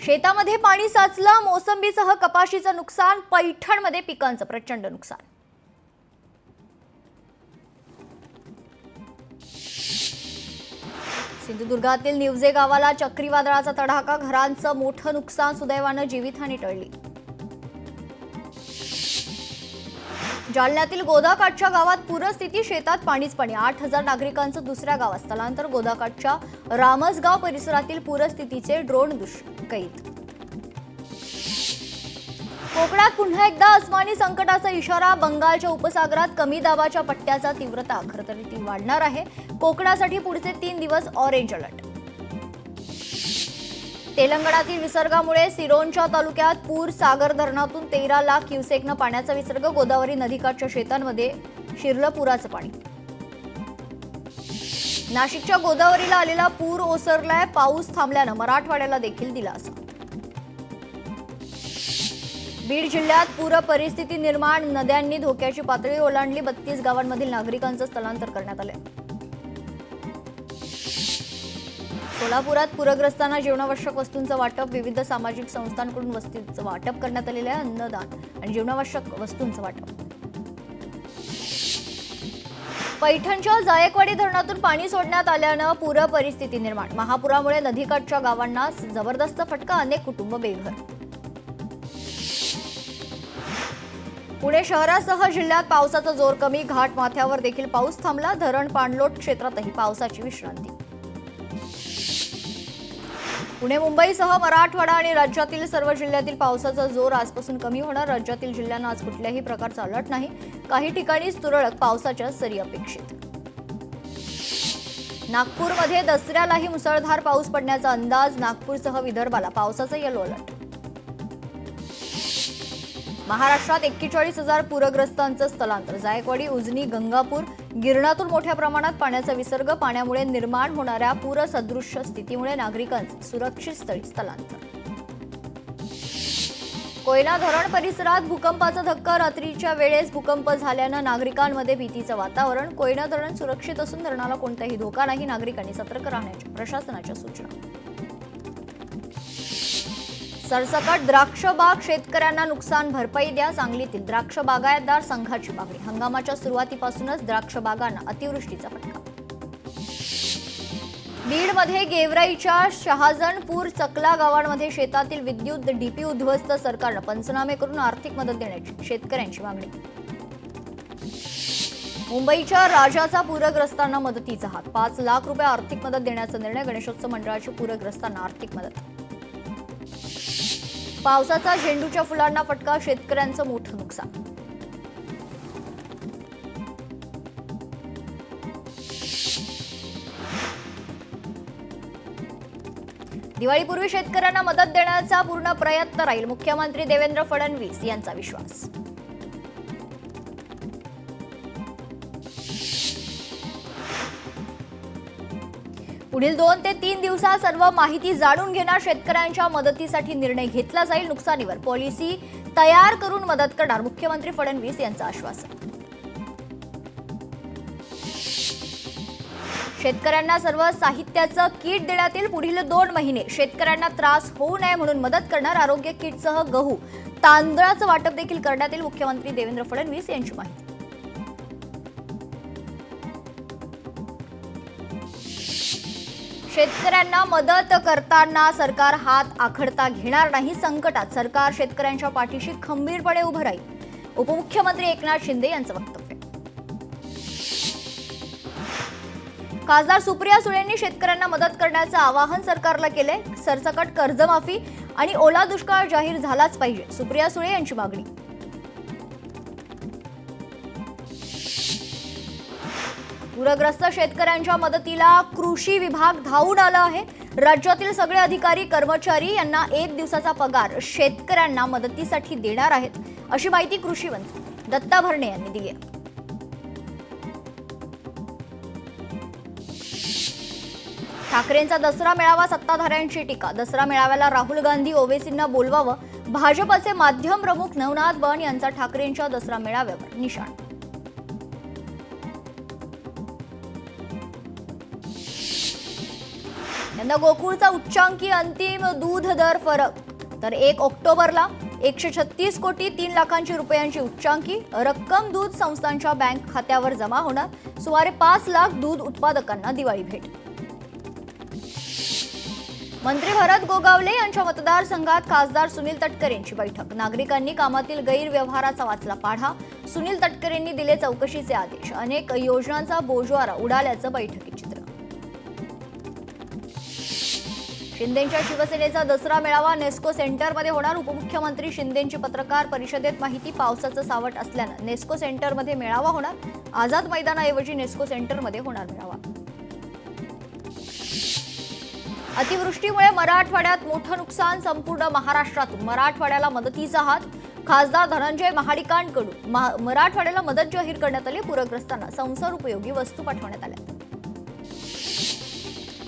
शेतामध्ये पाणी साचलं, मोसंबीसह कपाशीचं नुकसान, पैठणमध्ये पिकांचं प्रचंड नुकसान। सिंधुदुर्गातील निवजे गावाला चक्रीवादळाचा तडाखा, घरांचं मोठं नुकसान, सुदैवानं जीवितहानी टळली। जालन्यातील गोदाकाठच्या गावात पूरस्थिती, शेतात पाणीच पाणी, 8,000 नागरिकांचं दुसऱ्या गावात स्थलांतर। गोदाकाठच्या रामसगाव परिसरातील पूरस्थितीचे ड्रोन दृश्य कैद। कोकणात पुन्हा एकदा अस्मानी संकटाचा इशारा, बंगालच्या उपसागरात कमी दाबाच्या पट्ट्याचा तीव्रता खरतर वाढणार आहे। कोकणासाठी पुढचे 3 दिवस ऑरेंज अलर्ट। तेलंगणातील विसर्गामुळे सिरोंचा तालुक्यात पूर, सागर धरणातून 13 लाख क्युसेकनं पाण्याचा विसर्ग, गोदावरी नदीकाठच्या शेतांमध्ये शिरलं पुराचं पाणी। नाशिकच्या गोदावरीला आलेला पूर ओसरलाय, पाऊस थांबल्यानं मराठवाड्याला देखील दिलासा। बीड जिल्ह्यात पूर परिस्थिती निर्माण, नद्यांनी धोक्याची पातळी ओलांडली, 32 गावांमधील नागरिकांचं स्थलांतर करण्यात आले। सोलापुरात पूरग्रस्तांना जीवनावश्यक वस्तूंचं वाटप, विविध सामाजिक संस्थांकडून वस्तूंचं वाटप करण्यात आलेलं आहे। अन्नदान आणि जीवनावश्यक वस्तूंचं वाटप। पैठणच्या जायकवाडी धरणातून पाणी सोडण्यात आल्यानं पूर परिस्थिती निर्माण, महापुरामुळे नदीकाठच्या गावांना जबरदस्त फटका, अनेक कुटुंब बेघर। पुणे शहरासह जिल्ह्यात पावसाचा जोर कमी, घाट माथ्यावर देखील पाऊस थांबला, धरण पाणलोट क्षेत्रातही पावसाची विश्रांती। पुणे मुंबईसह मराठवाडा आणि राज्यातील सर्व जिल्ह्यातील पावसाचा जोर आजपासून कमी होणार, राज्यातील जिल्ह्यांना आज कुठल्याही प्रकारचा अलर्ट नाही, काही ठिकाणीच तुरळक पावसाच्या सरी अपेक्षित। नागपूरमध्ये दसऱ्यालाही मुसळधार पाऊस पडण्याचा अंदाज, नागपूरसह विदर्भाला पावसाचा येलो अलर्ट। महाराष्ट्रात 41,000 पूरग्रस्तांचं स्थलांतर, जायकवाडी, उजनी, गंगापूर, गिरणातून मोठ्या प्रमाणात पाण्याचा विसर्ग, पाण्यामुळे निर्माण होणाऱ्या पूरसदृश्य स्थितीमुळे नागरिकांचं सुरक्षित स्थळी स्थलांतर। कोयना धरण परिसरात भूकंपाचा धक्का, रात्रीच्या वेळेस भूकंप झाल्यानं नागरिकांमध्ये भीतीचं वातावरण, कोयना धरण सुरक्षित असून धरणाला कोणताही धोका नाही, नागरिकांनी सतर्क राहण्याच्या प्रशासनाच्या सूचना। सरसकट द्राक्ष बाग, शेतकऱ्यांना नुकसान भरपाई द्या, सांगलीतील द्राक्ष बागायतदार संघाची मागणी, हंगामाच्या सुरुवातीपासूनच द्राक्ष बागांना अतिवृष्टीचा फटका। बीडमध्ये गेवराईच्या शहाजणपूर, चकला गावांमध्ये शेतातील विद्युत डीपी उद्ध्वस्त, सरकारनं पंचनामे करून आर्थिक मदत देण्याची शेतकऱ्यांची मागणी। मुंबईच्या राजाचा पूरग्रस्तांना मदतीचा हात, 5 लाख रुपये आर्थिक मदत देण्याचा निर्णय, गणेशोत्सव मंडळाची पूरग्रस्तांना आर्थिक मदत। पावसाचा झेंडूच्या फुलांना फटका, शेतकऱ्यांचं मोठं नुकसान। दिवाळीपूर्वी शेतकऱ्यांना मदत देण्याचा पूर्ण प्रयत्न राहील, मुख्यमंत्री देवेंद्र फडणवीस यांचा विश्वास। पुढील 2 ते 3 दिवसात सर्व माहिती जाणून घेणार, शेतकऱ्यांच्या मदतीसाठी निर्णय घेतला जाईल, नुकसानीवर पॉलिसी तयार करून मदत करणार, मुख्यमंत्री फडणवीस यांचं आश्वासन। शेतकऱ्यांना सर्व साहित्याचं किट देण्यात येईल, पुढील 2 महिने शेतकऱ्यांना त्रास होऊ नये म्हणून मदत करणार, आरोग्य किटसह गहू, तांदळाचं वाटप देखील करण्यात येईल, मुख्यमंत्री देवेंद्र फडणवीस यांची माहिती। शेतकऱ्यांना मदत करताना सरकार हात आखडता घेणार नाही, संकटात सरकार शेतकऱ्यांच्या पाठीशी खंबीरपणे उभं राहील, उपमुख्यमंत्री एकनाथ शिंदे यांचं वक्तव्य। खासदार सुप्रिया सुळेंनी शेतकऱ्यांना मदत करण्याचं आवाहन सरकारला केलंय, सरसकट कर्जमाफी आणि ओला दुष्काळ जाहीर झालाच पाहिजे, सुप्रिया सुळे यांची मागणी। पूरग्रस्त शेतकऱ्यांच्या मदतीला कृषी विभाग धावून आला आहे, राज्यातील सगळे अधिकारी कर्मचारी यांना 1 दिवसाचा पगार शेतकऱ्यांना मदतीसाठी देणार आहेत, अशी माहिती कृषी मंत्री दत्ता भरणे यांनी दिली आहे। ठाकरेंचा दसरा मेळावा, सत्ताधाऱ्यांची टीका, दसरा मेळाव्याला राहुल गांधी, ओवेसींना बोलवावं, भाजपचे माध्यम प्रमुख नवनाथ बन यांचा ठाकरेंच्या दसरा मेळाव्यावर निशाण। यंदा गोकुळचा उच्चांकी अंतिम दूध दर फरक तर 1 ऑक्टोबरला 136 कोटी 3 लाखांची रुपयांची उच्चांकी रक्कम दूध संस्थांच्या बँक खात्यावर जमा होणार. सुमारे 5 लाख दूध उत्पादकांना दिवाळी भेट. मंत्री भरत गोगावले यांच्या मतदारसंघात खासदार सुनील तटकरेंची बैठक. नागरिकांनी कामातील गैरव्यवहाराचा वाचला पाढा. सुनील तटकरेंनी दिले चौकशीचे आदेश. अनेक योजनांचा बोजवारा उडाल्याचं बैठकीत चित्र. शिंदेंच्या शिवसेनेचा दसरा मेळावा नेस्को सेंटरमध्ये होणार. उपमुख्यमंत्री शिंदेंची पत्रकार परिषदेत माहिती. पावसाचं सावट असल्यानं नेस्को सेंटरमध्ये मेळावा होणार. आझाद मैदानाऐवजी नेस्को सेंटरमध्ये होणार मेळावा. अतिवृष्टीमुळे मराठवाड्यात मोठं नुकसान. संपूर्ण महाराष्ट्रातून मराठवाड्याला मदतीचा हात. खासदार धनंजय महाडिकांकडून मराठवाड्याला मदत जाहीर करण्यात आली. पूरग्रस्तांना संसार उपयोगी वस्तू पाठवण्यात आल्या.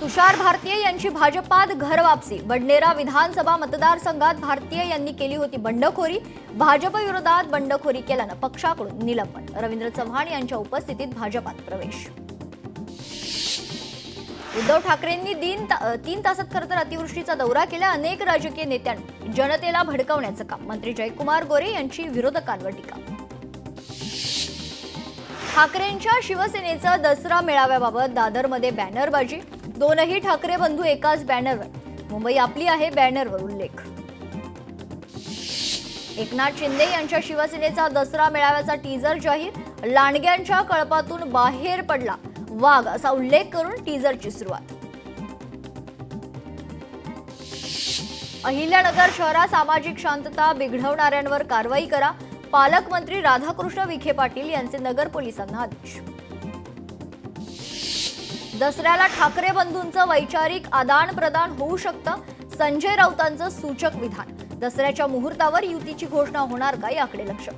तुषार भारतीय यांची भाजपात घर वापसी. बडनेरा विधानसभा मतदारसंघात भारतीय यांनी केली होती बंडखोरी. भाजप विरोधात बंडखोरी केल्यानं पक्षाकडून निलंबन. रवींद्र चव्हाण यांच्या उपस्थितीत भाजपात प्रवेश. उद्धव ठाकरेंनी 3 तासात खरं तर अतिवृष्टीचा दौरा केला. अनेक राजकीय नेत्यांनी जनतेला भडकवण्याचं काम. मंत्री जयकुमार गोरे यांची विरोधकांवर टीका. ठाकरेंच्या शिवसेनेचा दसरा मेळाव्याबाबत दादरमध्ये बॅनरबाजी. दोनही ठाकरे बंधू एकाच बॅनरवर. मुंबई आपली आहे बॅनरवर उल्लेख. एकनाथ शिंदे यांच्या शिवसेनेचा दसरा मेळाव्याचा टीजर जाहीर. लांडग्यांच्या कळपातून बाहेर पडला वाघ असा उल्लेख करून टीजरची सुरुवात. अहिल्यानगर शहरात सामाजिक शांतता बिघडवणाऱ्यांवर कारवाई करा. पालकमंत्री राधाकृष्ण विखे पाटील यांचे नगर पोलिसांना आदेश. दसऱ्याला ठाकरे बंधूंचं वैचारिक आदान प्रदान होऊ शकतं. संजय राऊतांचं सूचक विधान. दसऱ्याच्या मुहूर्तावर युतीची घोषणा होणार का याकडे लक्ष.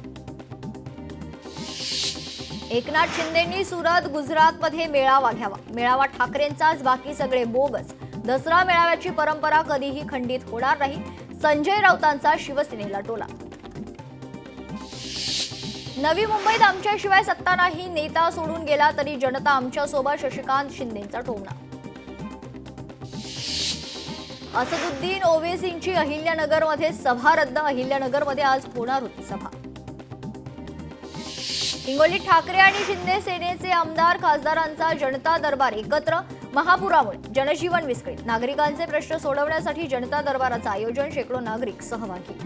एकनाथ शिंदेंनी सुरत गुजरातमध्ये मेळावा घ्यावा. मेळावा ठाकरेंचाच, बाकी सगळे बोगस. दसरा मेळाव्याची परंपरा कधीही खंडित होणार नाही. संजय राऊतांचा शिवसेनेला टोला. नवी मुंबईत आमच्याशिवाय सत्ता नाही. नेता सोडून गेला तरी जनता आमच्यासोबत. शशिकांत शिंदेंचा टोमणा. असदुद्दीन ओवेसींची अहिल्यानगरमध्ये सभा रद्द. अहिल्यानगरमध्ये आज होणार होती सभा. हिंगोलीत ठाकरे आणि शिंदे सेनेचे आमदार खासदारांचा जनता दरबार एकत्र. महापुरामुळे जनजीवन विस्कळीत. नागरिकांचे प्रश्न सोडवण्यासाठी जनता दरबाराचं आयोजन. शेकडो नागरिक सहभागी.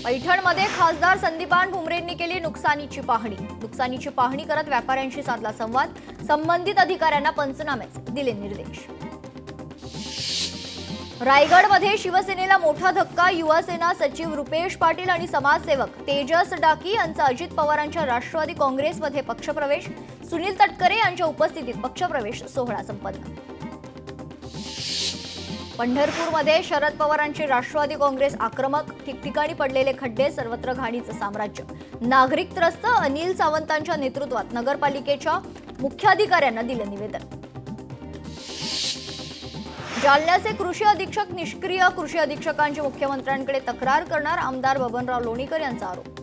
पैठणमध्ये खासदार संदीपान भुमरेंनी केली नुकसानीची पाहणी. नुकसानीची पाहणी करत व्यापाऱ्यांशी साधला संवाद. संबंधित अधिकाऱ्यांना पंचनाम्याचे दिले निर्देश. रायगडमध्ये शिवसेनेला मोठा धक्का. युवासेना सचिव रुपेश पाटील आणि समाजसेवक तेजस डाकी यांचा अजित पवारांच्या राष्ट्रवादी काँग्रेसमध्ये पक्षप्रवेश. सुनील तटकरे यांच्या उपस्थितीत पक्षप्रवेश सोहळा संपन्न. पंढरपूरमध्ये शरद पवारांची राष्ट्रवादी काँग्रेस आक्रमक. ठिकठिकाणी पडलेले खड्डे. सर्वत्र घाणीचं साम्राज्य. नागरिक त्रस्त. अनिल सावंतांच्या नेतृत्वात नगरपालिकेच्या मुख्याधिकाऱ्यांना दिलं निवेदन. जालन्याचे कृषी अधीक्षक निष्क्रिय. कृषी अधीक्षकांची मुख्यमंत्र्यांकडे तक्रार करणार. आमदार बबनराव लोणीकर यांचा आरोप.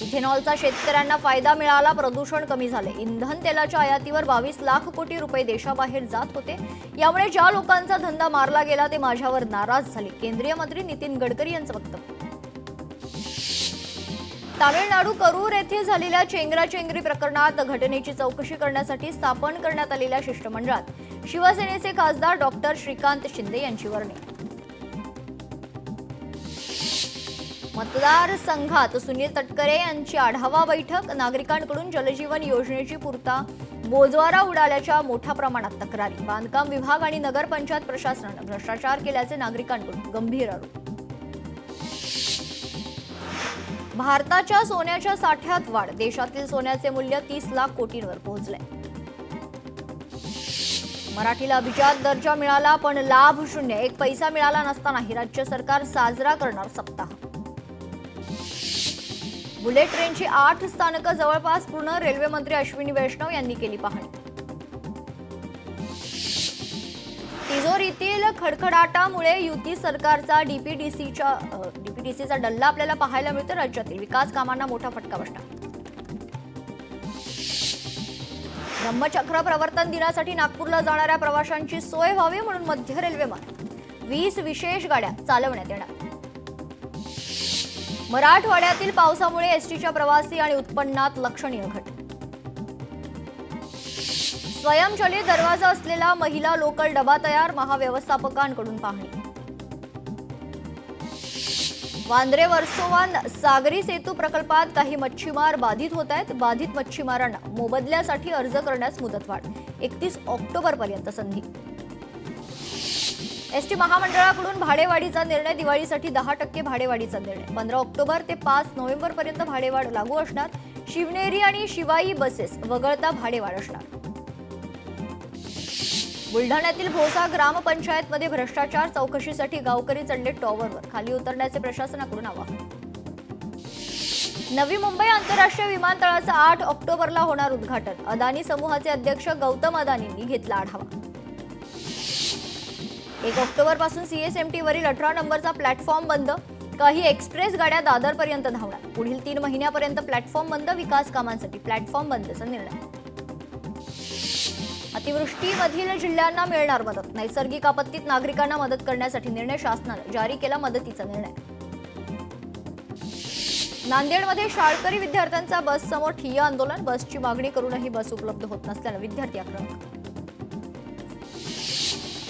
इथेनॉलचा शेतकऱ्यांना फायदा मिळाला. प्रदूषण कमी झाले. इंधन तेलाच्या आयातीवर 22 लाख कोटी रुपये देशाबाहेर जात होते. यामुळे ज्या लोकांचा धंदा मारला गेला ते माझ्यावर नाराज झाले. केंद्रीय मंत्री नितीन गडकरी यांचं वक्तव्य. तामिळनाडू करूर येथे झालेल्या चेंगराचेंगरी प्रकरणात घटनेची चौकशी करण्यासाठी स्थापन करण्यात आलेल्या शिष्टमंडळात शिवसेनेचे खासदार डॉक्टर श्रीकांत शिंदे यांची वर्णी. मतदारसंघात सुनील तटकरे यांची आढावा बैठक. नागरिकांकडून जलजीवन योजनेची पुरता बोजवारा उडाल्याच्या मोठ्या प्रमाणात तक्रारी. बांधकाम विभाग आणि नगरपंचायत प्रशासनानं भ्रष्टाचार केल्याचे नागरिकांकडून गंभीर आरोप. भारताच्या सोन्याच्या साठ्यात वाढ. देशातील सोन्याचे मूल्य 30 लाख कोटींवर पोहोचले. मराठीला अभिजात दर्जा मिळाला पण लाभ शून्य. 1 पैसा मिळाला नसतानाही राज्य सरकार साजरा करणार सप्ताह. बुलेट ट्रेनची 8 स्थानकं जवळपास पूर्ण. रेल्वे मंत्री अश्विनी वैष्णव यांनी केली पाहणी. तिजोरीतील खडखडाटामुळे युती सरकारचा डीपीडीसीचा डल्ला आपल्याला पाहायला मिळतो. राज्यातील विकास कामांना मोठा फटका बसणार. धम्मचक्र प्रवर्तन दिनासाठी नागपूरला जाणाऱ्या प्रवाशांची सोय व्हावी म्हणून मध्य रेल्वेमार्फत 20 विशेष गाड्या चालवण्यात येणार. मराठवाड्यातील पावसामुळे एसटीच्या प्रवासी आणि उत्पन्नात लक्षणीय घट. स्वयंचलित दरवाजा असलेला महिला लोकल डबा तयार, महाव्यवस्थापकांकडून पाहणी. वांद्रे वर्सोवा सागरी सेतू प्रकल्पात काही मच्छीमार बाधित होत आहेत. बाधित मच्छीमारांना मोबदल्यासाठी अर्ज करण्यास मुदतवाढ. 31 ऑक्टोबरपर्यंत संधी. एसटी महामंडळाकडून भाडेवाढीचा निर्णय. दिवाळीसाठी 10% भाडेवाढीचा निर्णय. 15 ऑक्टोबर ते 5 नोव्हेंबरपर्यंत भाडेवाढ लागू असणार. शिवनेरी आणि शिवाई बसेस वगळता भाडेवाढ असणार. बुलढाण्यातील भोसा ग्रामपंचायतमध्ये भ्रष्टाचार, चौकशीसाठी गावकरी चढले टॉवरवर. खाली उतरण्याचे प्रशासनाकडून आवाहन. नवी मुंबई आंतरराष्ट्रीय विमानतळाचं 8 ऑक्टोबरला होणार उद्घाटन. अदानी समूहाचे अध्यक्ष गौतम अदानींनी घेतला आढावा. 1 ऑक्टोबरपासून सीएसएमटीवरील 18 नंबरचा प्लॅटफॉर्म बंद. काही एक्सप्रेस गाड्या दादरपर्यंत धावणार. पुढील 3 महिन्यापर्यंत प्लॅटफॉर्म बंद. विकास कामांसाठी प्लॅटफॉर्म बंदचा निर्णय. अतिवृष्टीमधील जिल्ह्यांना मिळणार मदत. नैसर्गिक आपत्तीत नागरिकांना मदत करण्यासाठी निर्णय. शासनाने जारी केला मदतीचा निर्णय. नांदेडमध्ये शाळकरी विद्यार्थ्यांचा बस समोर ठिय्या आंदोलन. बसची मागणी करूनही बस उपलब्ध होत नसल्यानं विद्यार्थी आक्रमक.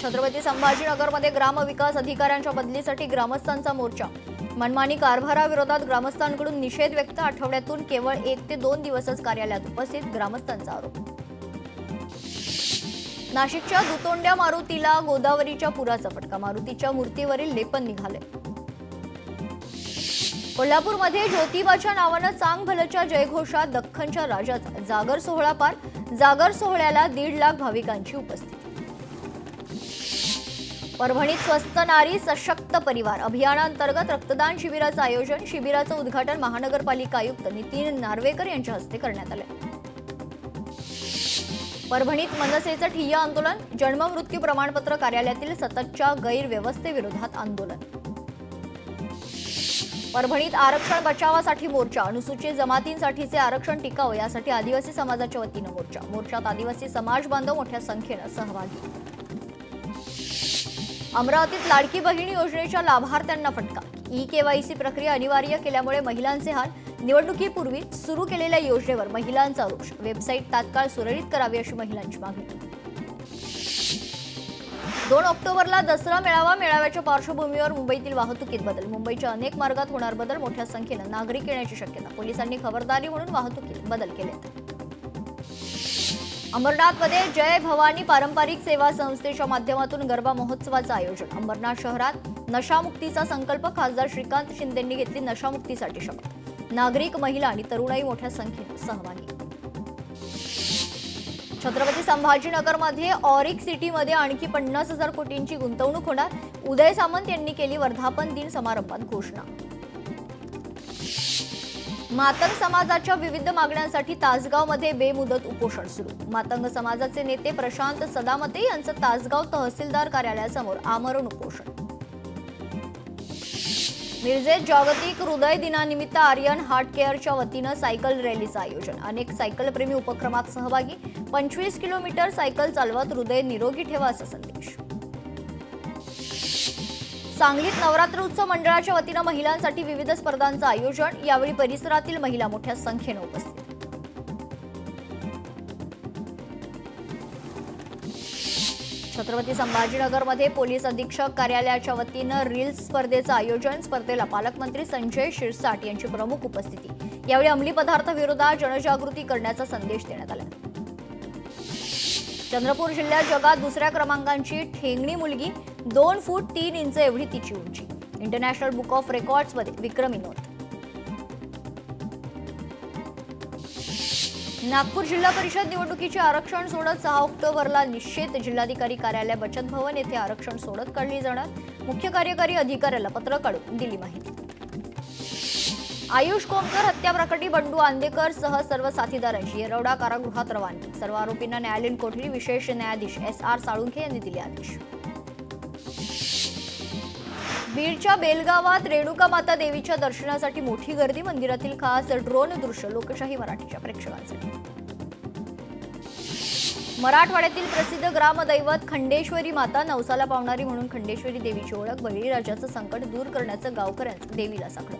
छत्रपती संभाजीनगरमध्ये ग्रामविकास अधिकाऱ्यांच्या बदलीसाठी ग्रामस्थांचा मोर्चा. मनमानी कारभाराविरोधात ग्रामस्थांकडून निषेध व्यक्त. आठवड्यातून केवळ 1 ते 2 दिवसच कार्यालयात उपस्थित. ग्रामस्थांचा आरोप. नाशिकच्या दुतोंड्या मारुतीला गोदावरीच्या पुराचा फटका. मारुतीच्या मूर्तीवरील लेपन निघाले. कोल्हापूरमध्ये ज्योतिबाच्या नावानं चांगभलच्या जयघोषात दख्खनच्या राजाचा जागर सोहळा पार. जागर सोहळ्याला 1.5 लाख भाविकांची उपस्थिती. परभणीत स्वस्त नारी सशक्त परिवार अभियानांतर्गत रक्तदान शिबिराचं आयोजन. शिबिराचं उद्घाटन महानगरपालिका आयुक्त नितीन नार्वेकर यांच्या हस्ते करण्यात आले. परभणीत मनसेचं ठिय्या आंदोलन. जन्म मृत्यू प्रमाणपत्र कार्यालयातील सततच्या गैरव्यवस्थेविरोधात आंदोलन. परभणीत आरक्षण बचावासाठी मोर्चा. अनुसूचित जमातींसाठीचे आरक्षण टिकावं यासाठी आदिवासी समाजाच्या वतीनं मोर्चा. मोर्चात आदिवासी समाज बांधव मोठ्या संख्येनं सहभागी. अमरावतीत लाडकी बहीण योजनेच्या लाभार्थ्यांना फटका. ई-केवायसी प्रक्रिया अनिवार्य केल्यामुळे महिलांचे हाल. निवडणुकीपूर्वी सुरू केलेल्या योजनेवर महिलांचा रोष. वेबसाईट तात्काळ सुरळीत करावी अशी महिलांची मागणी. 2 ऑक्टोबरला दसरा मेळावा. मेळाव्याच्या पार्श्वभूमीवर मुंबईतील वाहतुकीत बदल. मुंबईच्या अनेक मार्गात होणार बदल. मोठ्या संख्येनं नागरिक येण्याची शक्यता. पोलिसांनी खबरदारी म्हणून वाहतुकीत बदल केलेत. अंबरनाथमध्ये जय भवानी पारंपरिक सेवा संस्थेच्या माध्यमातून गरबा महोत्सवाचं आयोजन. अंबरनाथ शहरात नशामुक्तीचा संकल्प. खासदार श्रीकांत शिंदेंनी घेतली नशामुक्तीसाठी शपथ. नागरिक, महिला आणि तरुणाई मोठ्या संख्येने सहभागी. छत्रपती संभाजीनगरमध्ये ऑरिक सिटीमध्ये आणखी 50,000 कोटींची गुंतवणूक होणार. उदय सामंत यांनी केली वर्धापन दिन समारंभात घोषणा. मातंग समाजाच्या विविध मागण्यांसाठी तासगावमध्ये बेमुदत उपोषण सुरू. मातंग समाजाचे नेते प्रशांत सदामते यांचं तासगाव तहसीलदार कार्यालयासमोर आमरण उपोषण. मिरजेत जागतिक हृदय दिनानिमित्त आर्यन हार्ट केअरच्या वतीनं सायकल रॅलीचं आयोजन. अनेक सायकलप्रेमी उपक्रमात सहभागी. 25 किलोमीटर सायकल चालवत हृदय निरोगी ठेवा असा संदेश. सांगलीत नवरात्र उत्सव मंडळाच्या वतीनं महिलांसाठी विविध स्पर्धांचं आयोजन. यावेळी परिसरातील महिला मोठ्या संख्येनं उपस्थित. छत्रपती संभाजीनगरमध्ये पोलीस अधीक्षक कार्यालयाच्या वतीनं रील्स स्पर्धेचं आयोजन. स्पर्धेला पालकमंत्री संजय शिरसाट यांची प्रमुख उपस्थिती. यावेळी अंमली पदार्थ विरोधात जनजागृती करण्याचा संदेश देण्यात आला. चंद्रपूर जिल्ह्यात जगात 2ऱ्या क्रमांकाची ठेंगणी मुलगी. 2 फूट 3 इंच एवढी तिची उंची. इंटरनॅशनल बुक ऑफ रेकॉर्ड्समध्ये विक्रमी नोंद. नागपूर जिल्हा परिषद निवडणुकीचे आरक्षण सोडत 6 ऑक्टोबरला निश्चित. जिल्हाधिकारी कार्यालय बचत भवन येथे आरक्षण सोडत काढली जाणार. मुख्य कार्यकारी अधिकाऱ्याला पत्र काढून दिली माहिती. आयुष कोमकर हत्या प्रकरणी बंडू आंदेकर सह सर्व साथीदारांची येरवडा कारागृहात रवानगी. सर्व आरोपींना न्यायालयीन कोठडी. विशेष न्यायाधीश SR साळुंखे यांनी दिले आदेश. बीडच्या बेलगावात रेणुका माता देवीच्या दर्शनासाठी मोठी गर्दी. मंदिरातील खास ड्रोन दृश्य लोकशाही मराठीच्या प्रेक्षकांसाठी. मराठवाड्यातील प्रसिद्ध ग्रामदैवत खंडेश्वरी माता, नवसाला पावणारी म्हणून खंडेश्वरी देवीची ओळख. बळीराजाचं संकट दूर करण्याचं गावकऱ्यांचं देवीला साकडं.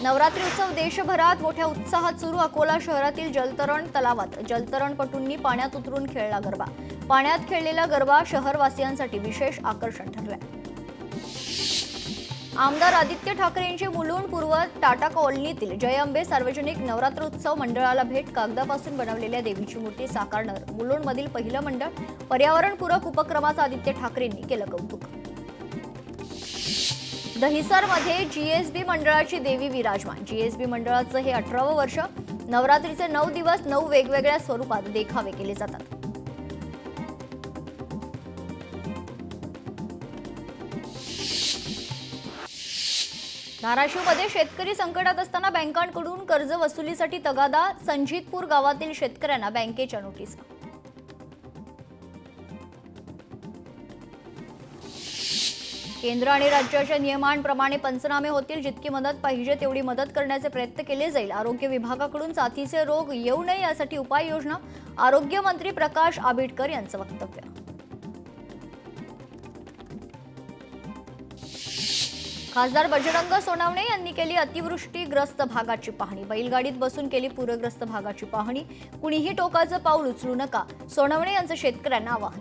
नवरात्री उत्सव देशभरात मोठ्या उत्साहात सुरू. अकोला शहरातील जलतरण तलावात जलतरणपटूंनी पाण्यात उतरून खेळला गरबा. पाण्यात खेळलेला गरबा शहरवासियांसाठी विशेष आकर्षण ठरलाय. आमदार आदित्य ठाकरेंची मुलुंड पूर्व टाटा कॉलनीतील जय अंबे सार्वजनिक नवरात्र उत्सव मंडळाला भेट. कागदापासून बनवलेल्या देवीची मूर्ती साकारणार मुलुंडमधील पहिलं मंडळ. पर्यावरणपूरक उपक्रमाचं आदित्य ठाकरेंनी केलं कौतुक. दहिसरमध्ये जीएसबी मंडळाची देवी विराजमान. जीएसबी मंडळाचं हे 18वं वर्ष. नवरात्रीचे 9 दिवस 9 वेगवेगळ्या स्वरूपात देखावे केले जातात. धाराशिवमध्ये शेतकरी संकटात असताना बँकांकडून कर्ज वसुलीसाठी तगादा. संजितपूर गावातील शेतकऱ्यांना बँकेच्या नोटीस. केंद्र आणि राज्याच्या नियमांप्रमाणे पंचनामे होतील. जितकी मदत पाहिजे तेवढी मदत करण्याचे प्रयत्न केले जाईल. आरोग्य विभागाकडून साथीचे रोग येऊ नये यासाठी उपाययोजना. आरोग्यमंत्री प्रकाश आंबेडकर यांचं वक्तव्य. खासदार बजरंग सोनवणे यांनी केली अतिवृष्टीग्रस्त भागाची पाहणी. बैलगाडीत बसून केली पूरग्रस्त भागाची पाहणी. कुणीही टोकाचं पाऊल उचलू नका, सोनवणे यांचं शेतकऱ्यांना आवाहन.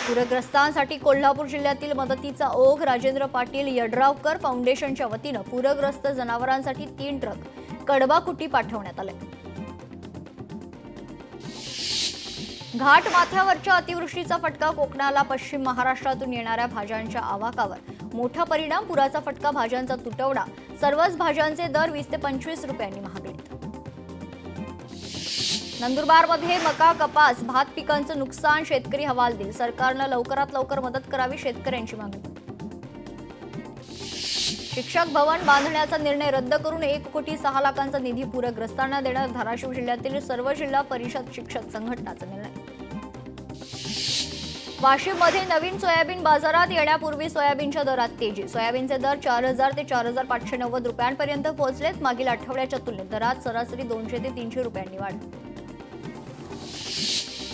पूरग्रस्तांसाठी कोल्हापूर जिल्ह्यातील मदतीचा ओघ. राजेंद्र पाटील यड्रावकर फाउंडेशनच्या वतीनं पूरग्रस्त जनावरांसाठी 3 ट्रक कडबा कुटी पाठवण्यात आले. घाट माथ्यावरच्या अतिवृष्टीचा फटका कोकणाला. पश्चिम महाराष्ट्रातून येणाऱ्या भाज्यांच्या आवाकावर मोठा परिणाम. पुराचा फटका, भाज्यांचा तुटवडा. सर्वच भाज्यांचे दर 20 ते 25 रुपयांनी महागलेत. नंदुरबारमध्ये मका, कपास, भात पिकांचं नुकसान. शेतकरी हवालदिल. सरकारनं लवकरात लवकर मदत करावी, शेतकऱ्यांची मागणी. शिक्षक भवन बांधण्याचा निर्णय रद्द करून 1,06 लाखांचा निधी पूरग्रस्तांना देणार. धाराशिव जिल्ह्यातील सर्व जिल्हा परिषद शिक्षक संघटनाचा निर्णय. वाशिममध्ये नवीन सोयाबीन बाजारात येण्यापूर्वी सोयाबीनच्या दरात तेजी. सोयाबीनचे दर 4,000 ते 4,590 रुपयांपर्यंत पोहोचलेत. मागील आठवड्याच्या तुलनेत दरात सरासरी 200 ते 300 रुपयांनी वाढ.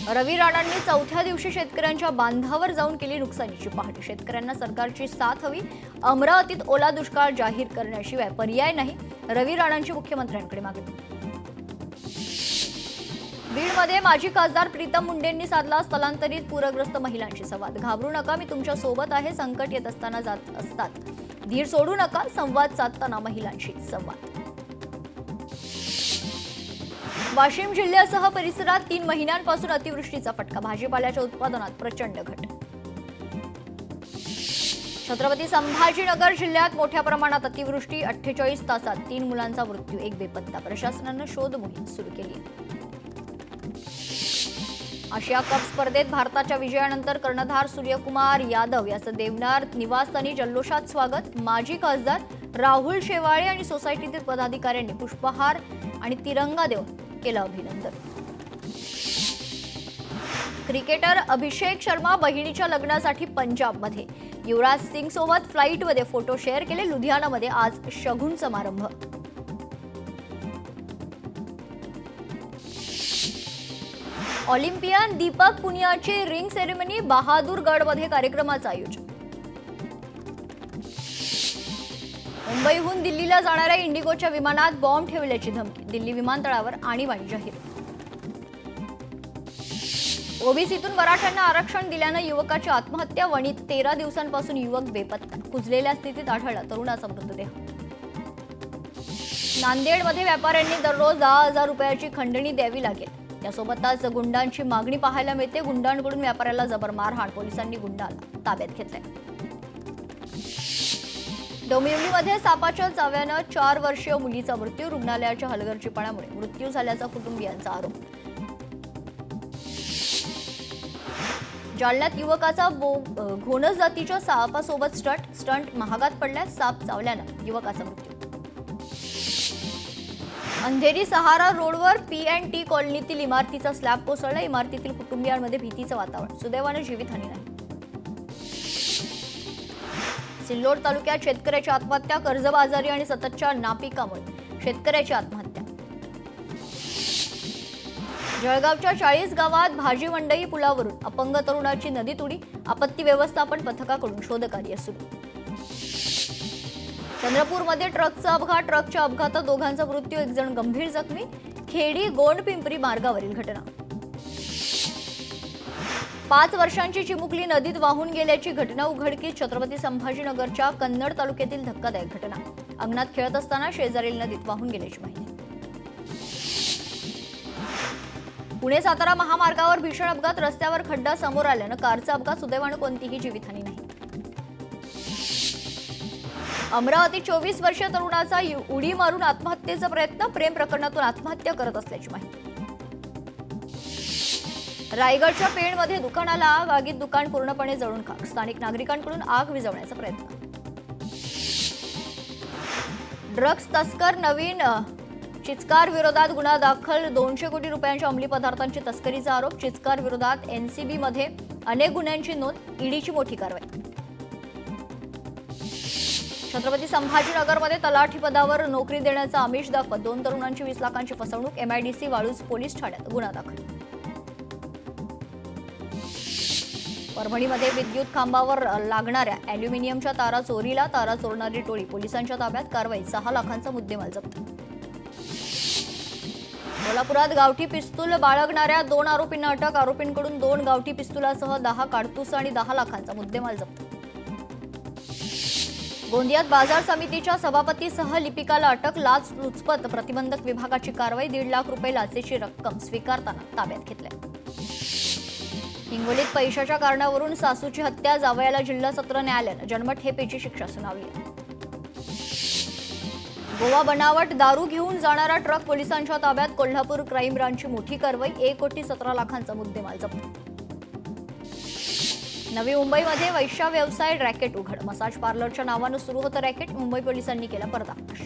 रवी राणांनी 4थ्या दिवशी शेतकऱ्यांच्या बांधावर जाऊन केली नुकसानीची पाहणी. शेतकऱ्यांना सरकारची साथ हवी. अमरावतीत ओला दुष्काळ जाहीर करण्याशिवाय पर्याय नाही. रवी राणांची मुख्यमंत्र्यांकडे मागणी. बीडमध्ये माजी खासदार प्रीतम मुंडेंनी साधला स्थलांतरित पूरग्रस्त महिलांशी संवाद. घाबरू नका, मी तुमच्या सोबत आहे. संकट येत असताना जात असतात, धीर सोडू नका. संवाद साधताना महिलांशी संवाद. वाशिम जिल्ह्यासह परिसरात 3 महिन्यांपासून अतिवृष्टीचा फटका. भाजीपाल्याच्या उत्पादनात प्रचंड घट. छत्रपती संभाजीनगर जिल्ह्यात मोठ्या प्रमाणात अतिवृष्टी. 48 तासात 3 मुलांचा मृत्यू, 1 बेपत्ता. प्रशासनानं शोध मोहीम सुरू केली. आशिया कप स्पर्धेत भारताच्या विजयानंतर कर्णधार सूर्यकुमार यादव याचं देवनार निवासस्थानी जल्लोषात स्वागत. माजी खासदार राहुल शेवाळे आणि सोसायटीतील पदाधिकाऱ्यांनी पुष्पहार आणि तिरंगा देऊन केलं अभिनंदन. क्रिकेटर अभिषेक शर्मा बहिणीच्या लग्नासाठी पंजाबमध्ये. युवराज सिंग सोबत फ्लाईटमध्ये फोटो शेअर केले. लुधियानामध्ये आज शगुन समारंभ. ऑलिम्पियन दीपक पुनियाची रिंग सेरेमनी. बहादूरगडमध्ये कार्यक्रमाचं आयोजन. मुंबईहून दिल्लीला जाणाऱ्या इंडिगोच्या विमानात बॉम्ब ठेवल्याची धमकी. दिल्ली विमानतळावर आणीबाणी जाहीर. ओबीसीतून मराठ्यांना आरक्षण दिल्यानं युवकाची आत्महत्या. वणीत 13 दिवसांपासून युवक बेपत्ता. कुजलेल्या स्थितीत आढळला तरुणाचा मृतदेह. नांदेडमध्ये व्यापाऱ्यांनी दररोज 10,000 रुपयाची खंडणी द्यावी लागेल. त्यासोबतच गुंडांची मागणी पाहायला मिळते. गुंडांकडून व्यापाऱ्याला जबर मारहाण. पोलिसांनी गुंडाला ताब्यात घेतलंय. डोंबिवलीमध्ये सापाच्या चाव्यानं 4 वर्षीय मुलीचा मृत्यू. रुग्णालयाच्या हलगर्जीपणामुळे मृत्यू झाल्याचा कुटुंबियांचा आरोप. जालन्यात युवकाचा घोणस जातीच्या सापासोबत स्टंट महागात पडलाय. साप चावल्यानं युवकाचा मृत्यू. अंधेरी सहारा रोडवर P&T कॉलनीतील इमारतीचा स्लॅब कोसळला. इमारतीतील कुटुंबियांमध्ये भीतीचं वातावरण. सुदैवाने जीवितहानी नाही. सिल्लोड तालुक्यात शेतकऱ्याची आत्महत्या. कर्जबाजारी आणि सततच्या नापिकामुळे शेतकऱ्याची आत्महत्या. जळगावच्या 40 गावात भाजी मंडई पुलावरून अपंग तरुणाची नदीत उडी. आपत्ती व्यवस्थापन पथकाकडून शोधकार्य सुरू. चंद्रपूरमध्ये ट्रकचा अपघात. ट्रकच्या अपघातात दोघांचा मृत्यू, एक जण गंभीर जखमी. खेडी गोंड पिंपरी मार्गावरील घटना. 5 वर्षांची चिमुकली नदीत वाहून गेल्याची घटना उघडकीस. छत्रपती संभाजीनगरच्या कन्नड तालुक्यातील धक्कादायक घटना. अंगणात खेळत असताना शेजारील नदीत वाहून गेल्याची माहिती. पुणे सातारा महामार्गावर भीषण अपघात. रस्त्यावर खड्डा समोर आल्यानं कारचा अपघात. सुदैवानं कोणतीही जीवितहानी नाही. अमरावती 24 वर्षीय तरुणाचा उडी मारून आत्महत्येचा प्रयत्न. प्रेम प्रकरणातून आत्महत्या करत असल्याची माहिती. रायगडच्या पेणमध्ये दुकानाला आग. आगीत दुकान पूर्णपणे जळून खाक. स्थानिक नागरिकांकडून आग विझवण्याचा प्रयत्न. ड्रग्ज तस्कर नवीन चिचकार विरोधात गुन्हा दाखल. 200 कोटी रुपयांच्या अंमली पदार्थांची तस्करीचा आरोप. चिचकार विरोधात एनसीबी मध्ये अनेक गुन्ह्यांची नोंद. ईडीची मोठी कारवाई. छत्रपती संभाजीनगरमध्ये तलाठी पदावर नोकरी देण्याचा आमिष दाखवत 2 तरुणांची 20 लाखांची फसवणूक. एमआयडीसी वाळूज पोलीस ठाण्यात गुन्हा दाखल. परभणीमध्ये विद्युत खांबावर लागणाऱ्या अॅल्युमिनियमच्या तारा चोरीला. तारा चोरणारी टोळी पोलिसांच्या ताब्यात. कारवाई. 6 लाखांचा मुद्देमाल जप्त. कोल्हापुरात गावठी पिस्तूल बाळगणाऱ्या 2 आरोपींना अटक. आरोपींकडून 2 गावठी पिस्तुलासह 10 काडतूस आणि 10 लाखांचा मुद्देमाल जप्त. गोंदियात बाजार समितीच्या सभापतीसह लिपिकाला अटक. लाचलुचपत प्रतिबंधक विभागाची कारवाई. 1.5 लाख रुपये लाचेची रक्कम स्वीकारताना ताब्यात घेतली. हिंगोलीत पैशाच्या कारणावरून सासूची हत्या. जावयाला जिल्हा सत्र न्यायालयानं जन्मठेपेची शिक्षा सुनावली. गोवा बनावट दारू घेऊन जाणारा ट्रक पोलिसांच्या ताब्यात. कोल्हापूर क्राईम ब्रांचची मोठी कारवाई. 1,17 लाखांचा मुद्देमाल जप्त. नवी मुंबईमध्ये वैश्य व्यवसाय रॅकेट उघड. मसाज पार्लरच्या नावानं सुरू होतं रॅकेट. मुंबई पोलिसांनी केला पर्दाफाश.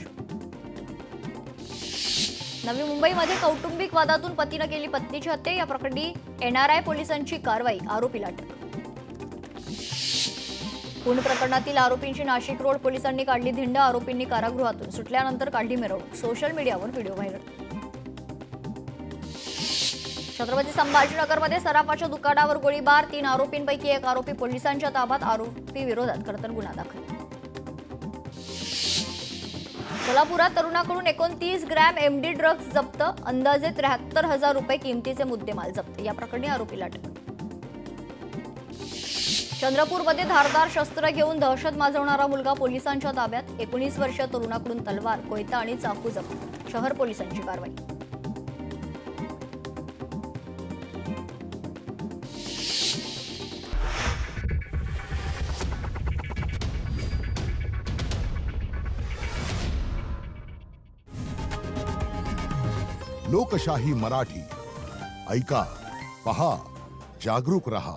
नवी मुंबईमध्ये कौटुंबिक वादातून पतीनं केली पत्नीची हत्या. या प्रकरणी एनआरआय पोलिसांची कारवाई. आरोपीला अटक. खून प्रकरणातील आरोपींची नाशिक रोड पोलिसांनी काढली धिंड. आरोपींनी कारागृहातून सुटल्यानंतर काढली मिरवणूक. सोशल मीडियावर व्हिडिओ व्हायरल. छत्रपती संभाजीनगरमध्ये सराफाच्या दुकानावर गोळीबार. 3 आरोपींपैकी एक आरोपी पोलिसांच्या ताब्यात. आरोपी विरोधात खरतर गुन्हा दाखल. सोलापुरात तरुणाकडून 29 ग्रॅम एमडी ड्रग्ज जप्त. अंदाजे 73,000 रुपये किमतीचे मुद्देमाल जप्त. या प्रकरणी आरोपीला अटक. चंद्रपूरमध्ये धारदार शस्त्र घेऊन दहशत माजवणारा मुलगा पोलिसांच्या ताब्यात. 19 वर्षीय तरुणाकडून तलवार, कोयता आणि चाकू जप्त. शहर पोलिसांची कारवाई. लोकशाही मराठी ऐका, पहा, जागरूक रहा.